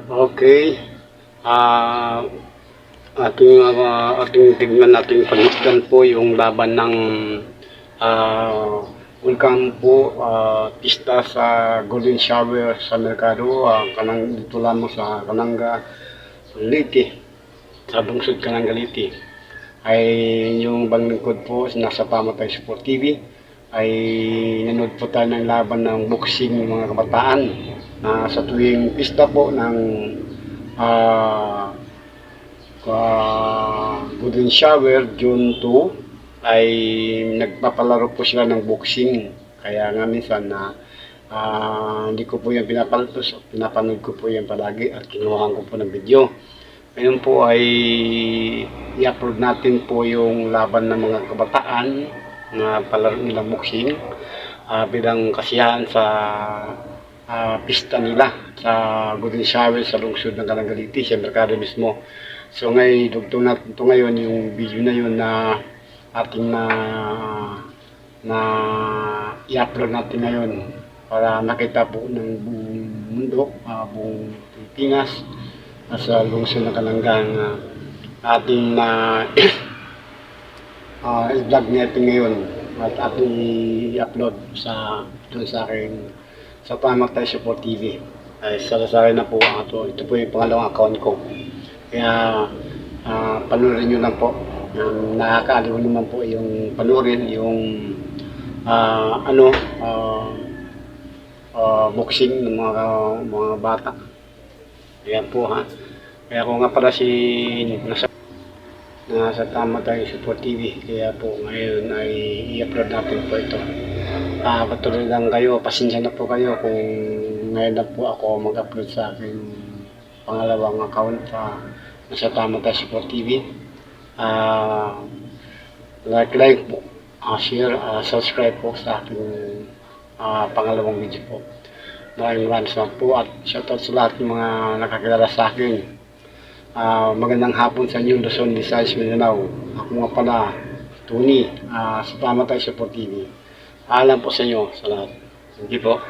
Okay. Ah, ating tignan natin pagmasdan po yung laban ng Vulcan po, pista sa Golden Shower sa Mercado, dito lamang sa Kananga, Leyte, sa lungsod Kananga, Leyte. Ay yung banglingkod po nasa Pamatay Sport TV ay nanood po tayo ng laban ng boxing ng mga kabataan na sa tuwing pista po ng Golden Shower June 2 ay nagpapalaro po sila ng boxing. Kaya nga minsan na hindi ko po yan pinapanood ko po yan palagi at kinuhaan ko po ng video. Ngayon po ay i-upload natin po yung laban ng mga kabataan na palaro nilang boxing bilang kasiyahan sa pista nila sa Golden Shower sa lungsod ng Kananga, Leyte, sa Mercado mismo. So ngayon, dugtong natin ito ngayon, yung video na yun na ating na i-upload natin ngayon para makita po ng buong mundo, buong Pilipinas, sa lungsod ng Kananga ating i-vlog natin ngayon at ating i-upload doon sa aking sa Pamatay Sport TV. Ay salasari na po ito po yung pangalawang account ko. Kaya panurin nyo lang po. Nakakaaliw naman po yung panurin yung boxing ng mga bata. Ayan po ha. Kaya ako nga pala nasa Pamatay Sport TV. Kaya po ngayon ay i-upload natin po ito. Patuloy lang kayo, pasensya na po kayo kung ngayon na po ako mag-upload sa aking pangalawang account nasa Pamatay Sport TV. Like po, share, subscribe po sa aking pangalawang video po. Maraming salamat po at shoutout sa lahat ng mga nakakilala sa akin. Magandang hapon sa inyo, Luzon, Visayas, Mindanao. Ako nga pala, Tony, sa Pamatay Sport TV. Alam po sa inyo sa lahat. Hindi po.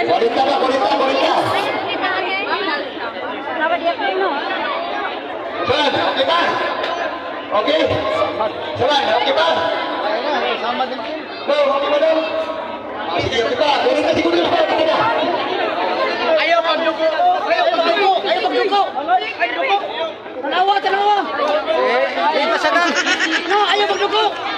Bolita ba? Bolita, bolita. Salan, okay ba? Okay? Salan, okay ba? No, okay ba daw? Sige, okay ba? Bolita, siguro na ba? Okay na. Ayaw magdugo! Ayaw magdugo! Ayaw magdugo! Ayaw magdugo! Tanawa! Tanawa! Eh, ayaw magdugo!